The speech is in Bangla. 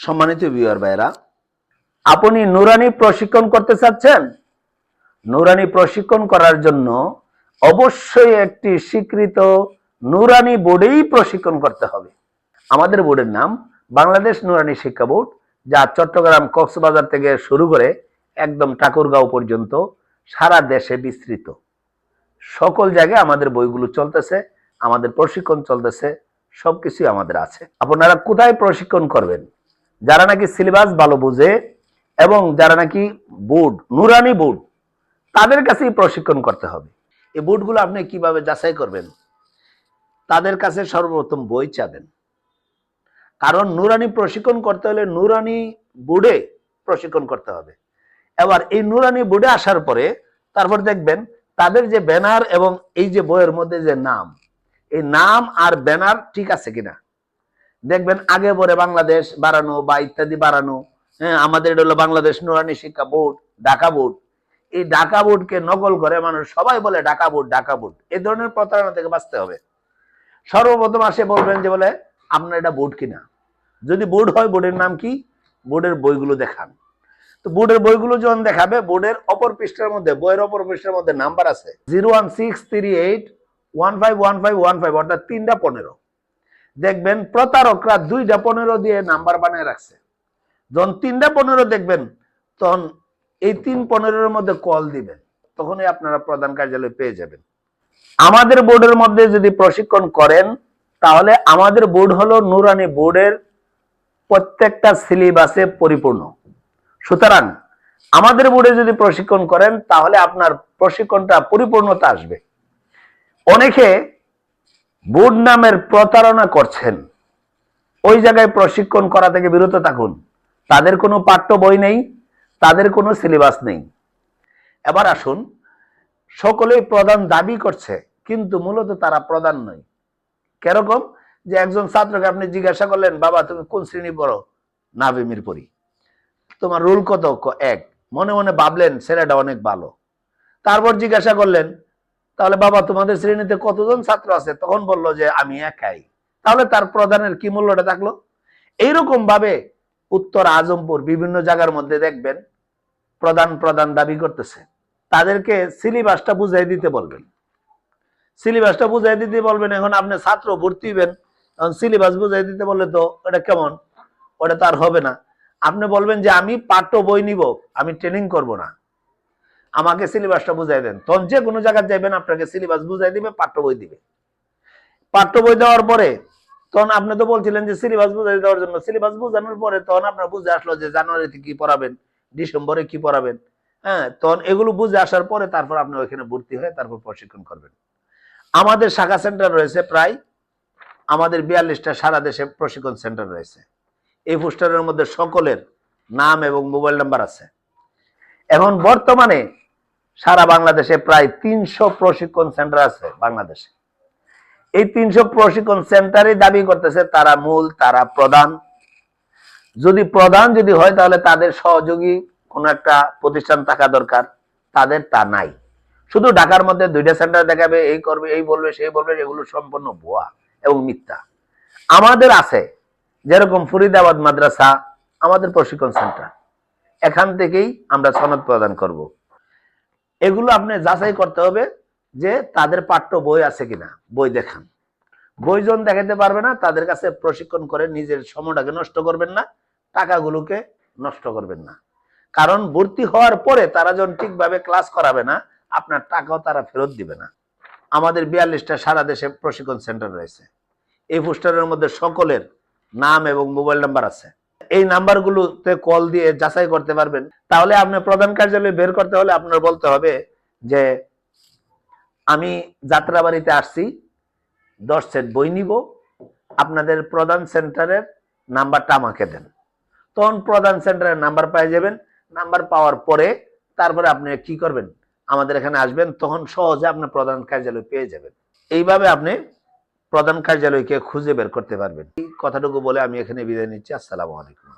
সম্মানিত ভিউয়ার ভাইরা, আপনি নুরানি প্রশিক্ষণ করতে চাচ্ছেন? নুরানি প্রশিক্ষণ করার জন্য অবশ্যই একটি স্বীকৃত নুরানি বোর্ডেই প্রশিক্ষণ করতে হবে। আমাদের বোর্ডের নাম বাংলাদেশ নুরানি শিক্ষা বোর্ড, যা চট্টগ্রাম কক্সবাজার থেকে শুরু করে একদম ঠাকুরগাঁও পর্যন্ত সারা দেশে বিস্তৃত। সকল জায়গায় আমাদের বইগুলো চলতেছে, আমাদের প্রশিক্ষণ চলতেছে, সবকিছুই আমাদের আছে। আপনারা কোথায় প্রশিক্ষণ করবেন? যারা নাকি সিলেবাস ভালো বুঝে এবং যারা নাকি বোর্ড নুরানি বোর্ড, তাদের কাছেই প্রশিক্ষণ করতে হবে। এই বোর্ডগুলো আপনি কিভাবে যাচাই করবেন? তাদের কাছে সর্বপ্রথম বই চাবেন, কারণ নুরানি প্রশিক্ষণ করতে হলে নুরানি বোর্ডে প্রশিক্ষণ করতে হবে। এবার এই নুরানি বোর্ডে আসার পরে তারপর দেখবেন তাদের যে ব্যানার এবং এই যে বইয়ের মধ্যে যে নাম, এই নাম আর ব্যানার ঠিক আছে কিনা দেখবেন। আগে পরে বাংলাদেশ বাড়ানো বা ইত্যাদি বাড়ানো, হ্যাঁ, আমাদের এটা হলো বাংলাদেশ নুরানি শিক্ষা বোর্ড, ঢাকা বোর্ড। এই ঢাকা বোর্ডকে নকল করে মানুষ সবাই বলে ঢাকা বোর্ড, ঢাকা বোর্ড। এই ধরনের প্রতারণা থেকে বাঁচতে হবে। সর্বপ্রথম আসে বলবেন যে বলে আপনার এটা বোর্ড কিনা। যদি বোর্ড হয়, বোর্ডের নাম কি, বোর্ডের বইগুলো দেখান। তো বোর্ডের বইগুলো যখন দেখাবে, বোর্ডের অপর পৃষ্ঠার মধ্যে, বইয়ের অপর পৃষ্ঠার মধ্যে নাম্বার আছে 01638151515, অর্থাৎ 3টা 15। দেখবেন প্রতারকরা 2টা 15 দিয়ে নাম্বার বানিয়ে রাখছে। যখন 3টা 15 দেখবেন, তখন এই 3-15-এর মধ্যে কল দিবেন, তখনই আপনারা প্রধান কার্যালয় পেয়ে যাবেন। আমাদের বোর্ডের মধ্যে যদি প্রশিক্ষণ করেন, তাহলে আমাদের বোর্ড হলো নুরানি বোর্ডের প্রত্যেকটা সিলেবাসে পরিপূর্ণ। সুতরাং আমাদের বোর্ডে যদি প্রশিক্ষণ করেন, তাহলে আপনার প্রশিক্ষণটা পরিপূর্ণতা আসবে। অনেকে বোর্ড নামের প্রতারণা করছেন, ওই জায়গায় প্রশিক্ষণ করা থেকে বিরত থাকুন। তাদের কোনো পাঠ্য বই নেই, তাদের কোনো সিলেবাস নেই। এবার আসুন, সকলেই প্রধান দাবি করছে, কিন্তু মূলত তারা প্রধান নয়। কেরকম? যে একজন ছাত্রকে আপনি জিজ্ঞাসা করলেন, বাবা তুমি কোন শ্রেণী পড়ো? নাভি মিরপুরি। তোমার রোল কত? 1। মনে মনে ভাবলেন ছেলেটা অনেক ভালো। তারপর জিজ্ঞাসা করলেন, তাহলে বাবা তোমাদের শ্রেণীতে কতজন ছাত্র আছে? তখন বলল যে আমি একাই। তাহলে তার প্রধানের কি মূল্যটা থাকলো? এইরকম ভাবে উত্তর আজমপুর বিভিন্ন জায়গার মধ্যে দেখবেন প্রধান প্রধান দাবি করতেছে। তাদেরকে সিলেবাসটা বুঝাই দিতে বলবেন। সিলেবাসটা বুঝাই দিতে বলবেন। এখন আপনি ছাত্র ভর্তি হবেন, এখন সিলেবাস বুঝাই দিতে বললে তো ওটা কেমন? ওটা তার হবে না। আপনি বলবেন যে আমি পাঠ্য বই নিব, আমি ট্রেনিং করব না, আমাকে সিলেবাসটা বুঝাই দেন। তখন যে কোনো জায়গায় যাবেন, আপনাকে সিলেবাস বুঝাই দিবে, পাঠ্য বই দিবে। পাঠ্য বই দেওয়ার পরে তখন আপনি তো বলছিলেন যে সিলেবাস বুঝাই দেওয়ার জন্য, সিলেবাস বুঝানোর পরে তখন আপনার বুঝে আসলো যে জানুয়ারিতে কি পড়াবেন, ডিসেম্বরে কি পড়াবেন। হ্যাঁ, তখন এগুলো বুঝে আসার পরে তারপর আপনি ওইখানে ভর্তি হয়ে তারপর প্রশিক্ষণ করবেন। আমাদের শাখা সেন্টার রয়েছে প্রায়, আমাদের 42টা সারা দেশে প্রশিক্ষণ সেন্টার রয়েছে। এই পোস্টারের মধ্যে সকলের নাম এবং মোবাইল নাম্বার আছে। এখন বর্তমানে সারা বাংলাদেশে প্রায় 300 প্রশিক্ষণ সেন্টার আছে বাংলাদেশে। এই 300 প্রশিক্ষণ সেন্টারে দাবি করতেছে তারা মূল, তারা প্রধান। যদি প্রধান যদি হয়, তাহলে তাদের সহযোগী কোন একটা প্রতিষ্ঠান থাকা দরকার, তাদের তা নাই। শুধু ঢাকার মধ্যে 2টা সেন্টার দেখাবে, এই করবে, এই বলবে, সেই বলবে, এগুলো সম্পূর্ণ ভুয়া এবং মিথ্যা। আমাদের আছে, যেরকম ফরিদাবাদ মাদ্রাসা আমাদের প্রশিক্ষণ সেন্টার, এখান থেকেই আমরা সনদ প্রদান করব। এগুলো আপনি যাচাই করতে হবে যে তাদের পাঠ্য বই আছে কিনা, বই দেখান। বই যখন দেখাতে পারবে না, তাদের কাছে প্রশিক্ষণ করে নিজের সময়টাকে নষ্ট করবেন না, টাকাগুলোকে নষ্ট করবেন না। কারণ ভর্তি হওয়ার পরে তারা যখন ঠিকভাবে ক্লাস করাবে না, আপনার টাকাও তারা ফেরত দিবে না। আমাদের 42টা সারা দেশে প্রশিক্ষণ সেন্টার রয়েছে। এই পোস্টারের মধ্যে সকলের নাম এবং মোবাইল নাম্বার আছে। এই নাম্বারগুলোতে কল দিয়ে যাচাই করতে পারবেন। তাহলে আপনি প্রধান কার্যালয়ে বের করতে হলে আপনার বলতে হবে যে আমি যাত্রাবাড়িতে আসছি, 10 সেট বই নিব, আপনাদের প্রধান সেন্টারের নাম্বারটা আমাকে দেন। তখন প্রধান সেন্টারের নাম্বার পেয়ে যাবেন। নাম্বার পাওয়ার পরে তারপরে আপনি কি করবেন, আমাদের এখানে আসবেন, তখন সহজে আপনি প্রধান কার্যালয় পেয়ে যাবেন। এইভাবে আপনি প্রধান কার্যালয়কে খুঁজে বের করতে পারবেন। এই কথাটুকু বলে আমি এখানে বিদায় নিচ্ছি। আসসালামু আলাইকুম।